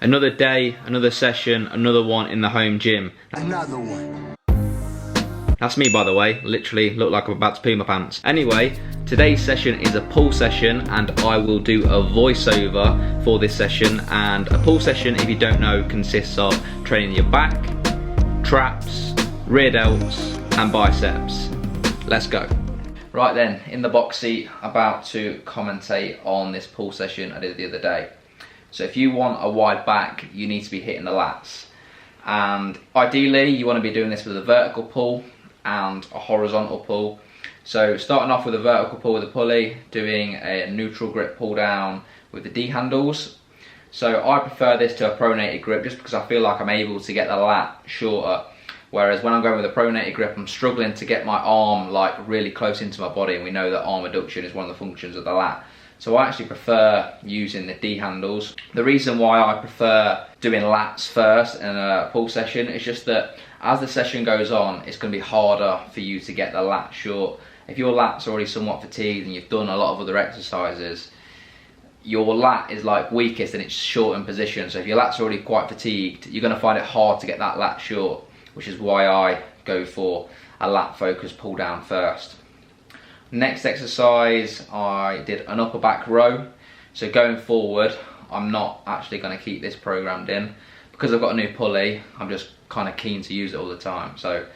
Another day, another session, another one in the home gym. Another one. That's me, by the way. Literally look like I'm about to poo my pants. Anyway, today's session is a pull session and I will do a voiceover for this session. And a pull session, if you don't know, consists of training your back, traps, rear delts and biceps. Let's go. Right then, in the box seat, about to commentate on this pull session I did the other day. So if you want a wide back, you need to be hitting the lats. And ideally, you want to be doing this with a vertical pull and a horizontal pull. So starting off with a vertical pull with a pulley, doing a neutral grip pull down with the D handles. So I prefer this to a pronated grip just because I feel like I'm able to get the lat shorter. Whereas when I'm going with a pronated grip, I'm struggling to get my arm like really close into my body, and we know that arm adduction is one of the functions of the lat. So I actually prefer using the D handles. The reason why I prefer doing lats first in a pull session is just that as the session goes on, it's going to be harder for you to get the lat short. If your lat's already somewhat fatigued and you've done a lot of other exercises, your lat is like weakest and it's short in position. So if your lat's already quite fatigued, you're going to find it hard to get that lat short, which is why I go for a lat focused pull down first. Next exercise, I did an upper back row. So going forward, I'm not actually going to keep this programmed in. Because I've got a new pulley, I'm just kind of keen to use it all the time. So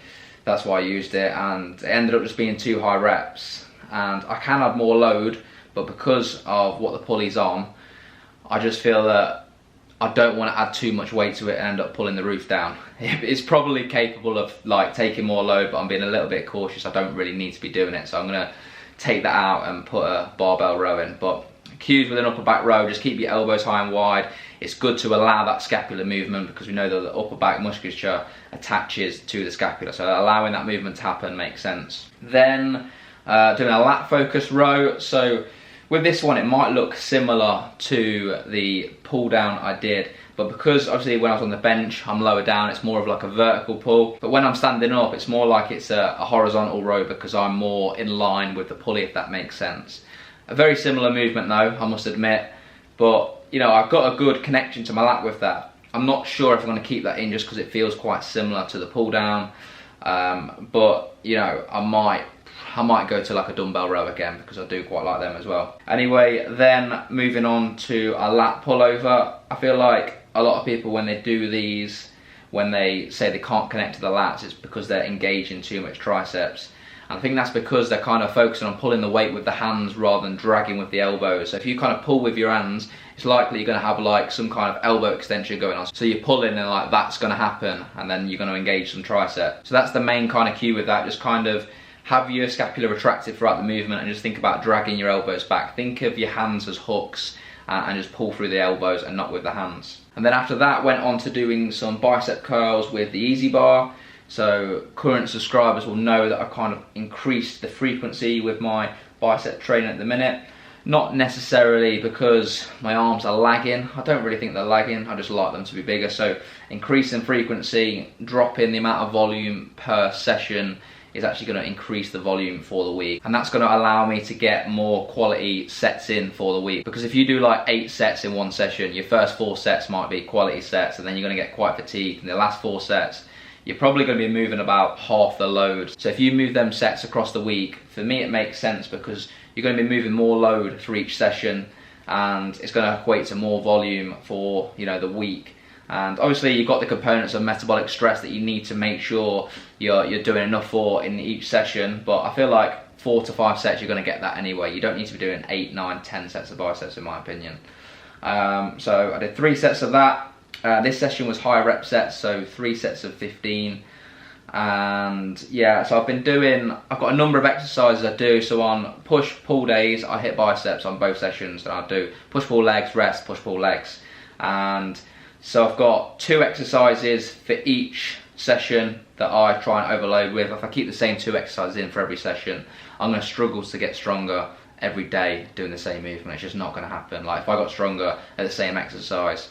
that's why I used it, and it ended up just being 2 high reps. And I can add more load, but because of what the pulley's on, I just feel that I don't want to add too much weight to it and end up pulling the roof down. It's probably capable of like taking more load, but I'm being a little bit cautious. I don't really need to be doing it, so I'm going to take that out and put a barbell row in. But cues with an upper back row, just keep your elbows high and wide. It's good to allow that scapular movement because we know that the upper back musculature attaches to the scapula, so allowing that movement to happen makes sense. Then doing a lat focused row. So with this one, it might look similar to the pull down I did, but because obviously when I was on the bench, I'm lower down, it's more of like a vertical pull. But when I'm standing up, it's more like it's a horizontal row because I'm more in line with the pulley, if that makes sense. A very similar movement though, I must admit, but you know, I've got a good connection to my lat with that. I'm not sure if I'm going to keep that in just because it feels quite similar to the pull down, but you know, I might go to like a dumbbell row again because I do quite like them as well. Anyway, then moving on to a lat pullover. I feel like a lot of people when they do these, when they say they can't connect to the lats, it's because they're engaging too much triceps. And I think that's because they're kind of focusing on pulling the weight with the hands rather than dragging with the elbows. So if you kind of pull with your hands, it's likely you're going to have like some kind of elbow extension going on. So you're pulling and like that's going to happen, and then you're going to engage some tricep. So that's the main kind of cue with that, just kind of have your scapula retracted throughout the movement and just think about dragging your elbows back. Think of your hands as hooks and just pull through the elbows and not with the hands. And then after that went on to doing some bicep curls with the easy bar. So current subscribers will know that I kind of increased the frequency with my bicep training at the minute. Not necessarily because my arms are lagging. I don't really think they're lagging, I just like them to be bigger. So increasing frequency, dropping the amount of volume per session is actually going to increase the volume for the week, and that's going to allow me to get more quality sets in for the week. Because if you do like 8 sets in one session, your first 4 sets might be quality sets, and then you're going to get quite fatigued. In the last 4 sets, you're probably going to be moving about half the load. So if you move them sets across the week, for me it makes sense because you're going to be moving more load for each session, and it's going to equate to more volume for, you know, the week. And obviously you've got the components of metabolic stress that you need to make sure you're doing enough for in each session, but I feel like 4 to 5 sets you're going to get that anyway. You don't need to be doing 8, 9, 10 sets of biceps in my opinion. So I did 3 sets of that. This session was high rep sets, so 3 sets of 15. And yeah, so I've got a number of exercises I do. So on push pull days I hit biceps on both sessions, and I'll do push pull legs, rest, push pull legs. And so I've got 2 exercises for each session that I try and overload with. If I keep the same 2 exercises in for every session, I'm going to struggle to get stronger every day doing the same movement. It's just not going to happen. Like if I got stronger at the same exercise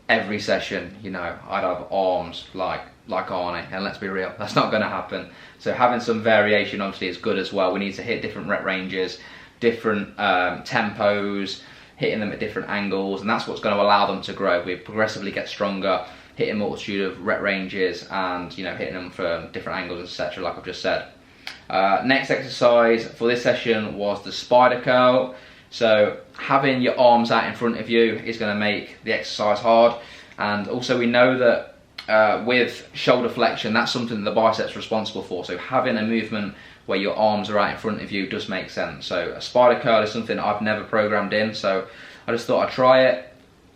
every session, you know, I'd have arms like Arnie, and let's be real, that's not going to happen. So having some variation obviously is good as well. We need to hit different rep ranges, different tempos, hitting them at different angles, and that's what's going to allow them to grow. We progressively get stronger, hitting a multitude of rep ranges, and hitting them from different angles, etc., like I've just said. Next exercise for this session was the spider curl. So having your arms out in front of you is going to make the exercise hard, and also we know that with shoulder flexion, that's something that the biceps are responsible for. So having a movement where your arms are out in front of you does make sense. So a spider curl is something I've never programmed in, so I just thought I'd try it.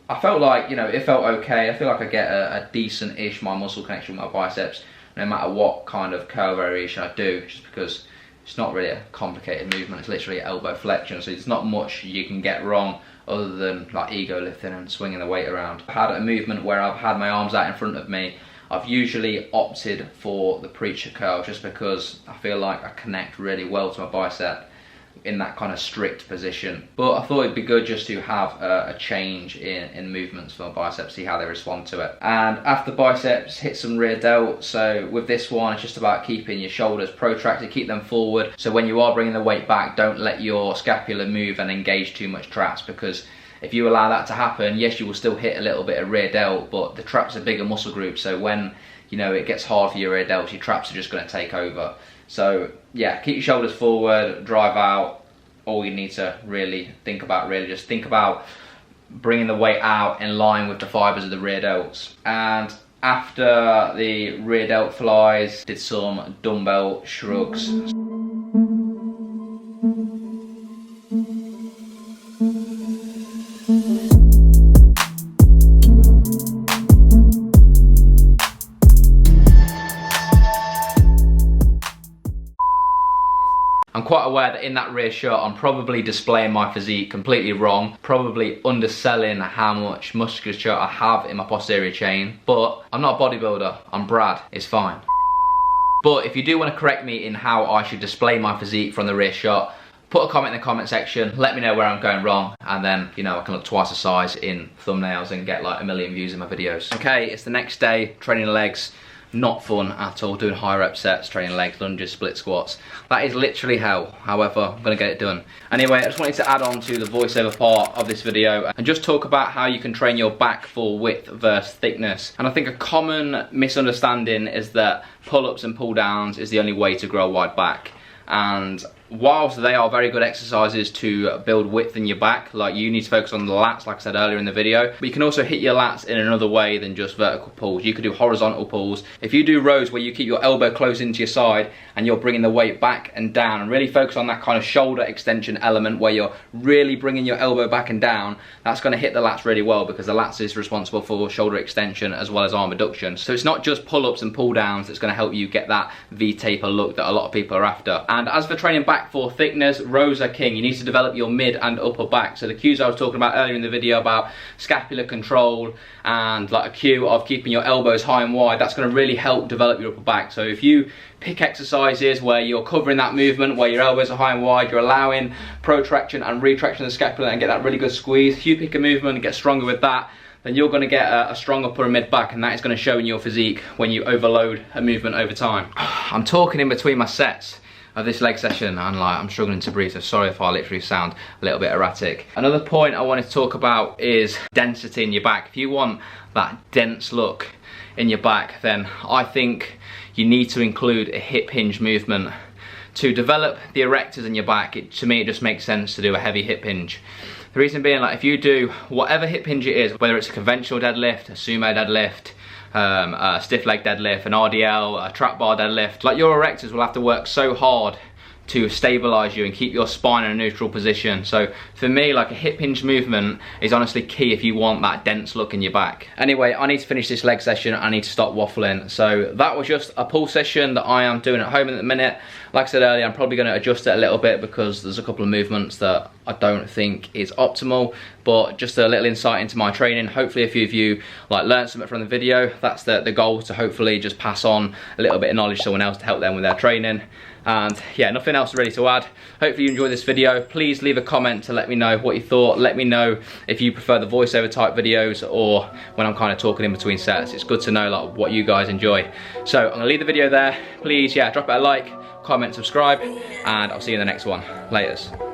I felt like, it felt okay. I feel like I get a decent-ish muscle connection with my biceps, no matter what kind of curl variation I do, just because it's not really a complicated movement. It's literally elbow flexion, so there's not much you can get wrong other than like ego lifting and swinging the weight around. I've had a movement where I've had my arms out in front of me. I've usually opted for the preacher curl just because I feel like I connect really well to my bicep in that kind of strict position. But I thought it'd be good just to have a change in movements for my biceps, see how they respond to it. And after biceps, hit some rear delt. So with this one, it's just about keeping your shoulders protracted, keep them forward. So when you are bringing the weight back, don't let your scapula move and engage too much traps, because if you allow that to happen, yes, you will still hit a little bit of rear delt, but the traps are bigger muscle groups, so when it gets hard for your rear delts, your traps are just going to take over. So yeah, keep your shoulders forward, drive out. All you need to really think about, just think about bringing the weight out in line with the fibers of the rear delts. And after the rear delt flies, did some dumbbell shrugs. I'm quite aware that in that rear shot, I'm probably displaying my physique completely wrong, probably underselling how much musculature I have in my posterior chain, but I'm not a bodybuilder, I'm Brad, it's fine. But if you do want to correct me in how I should display my physique from the rear shot, put a comment in the comment section, let me know where I'm going wrong, and then, I can look twice the size in thumbnails and get like 1 million views in my videos. Okay, it's the next day, training legs. Not fun at all, doing high rep sets, training legs, lunges, split squats. That is literally hell. However, I'm gonna get it done. Anyway, I just wanted to add on to the voiceover part of this video and just talk about how you can train your back for width versus thickness. And I think a common misunderstanding is that pull-ups and pull-downs is the only way to grow a wide back. And whilst they are very good exercises to build width in your back, like you need to focus on the lats, like I said earlier in the video, but you can also hit your lats in another way than just vertical pulls. You could do horizontal pulls. If you do rows where you keep your elbow close into your side and you're bringing the weight back and down, and really focus on that kind of shoulder extension element where you're really bringing your elbow back and down, that's going to hit the lats really well, because the lats is responsible for shoulder extension as well as arm adduction. So it's not just pull-ups and pull-downs that's going to help you get that V-taper look that a lot of people are after. And as for training back for thickness, rows are king. You need to develop your mid and upper back. So the cues I was talking about earlier in the video about scapular control and like a cue of keeping your elbows high and wide, that's going to really help develop your upper back. So if you pick exercises where you're covering that movement, where your elbows are high and wide, you're allowing protraction and retraction of the scapula and get that really good squeeze. If you pick a movement and get stronger with that, then you're going to get a strong upper and mid back, and that is going to show in your physique when you overload a movement over time. I'm talking in between my sets of this leg session and I'm struggling to breathe, so sorry if I literally sound a little bit erratic. Another point I wanted to talk about is density in your back. If you want that dense look in your back, then I think you need to include a hip hinge movement. To develop the erectors in your back, to me it just makes sense to do a heavy hip hinge. The reason being, like, if you do whatever hip hinge it is, whether it's a conventional deadlift, a sumo deadlift, a stiff leg deadlift, an RDL, a trap bar deadlift, like, your erectors will have to work so hard to stabilize you and keep your spine in a neutral position. So for me, like, a hip hinge movement is honestly key if you want that dense look in your back. Anyway, I need to finish this leg session. I need to stop waffling. So that was just a pull session that I am doing at home at the minute. Like I said earlier, I'm probably going to adjust it a little bit because there's a couple of movements that I don't think is optimal, but just a little insight into my training. Hopefully a few of you learned something from the video. That's the goal, to hopefully just pass on a little bit of knowledge to someone else to help them with their training. And yeah, nothing else really to add. Hopefully you enjoyed this video. Please leave a comment to let me know what you thought. Let me know if you prefer the voiceover type videos or when I'm kind of talking in between sets. It's good to know like what you guys enjoy. So I'm gonna leave the video there. Please, yeah, drop it a like, comment, subscribe, and I'll see you in the next one. Laters.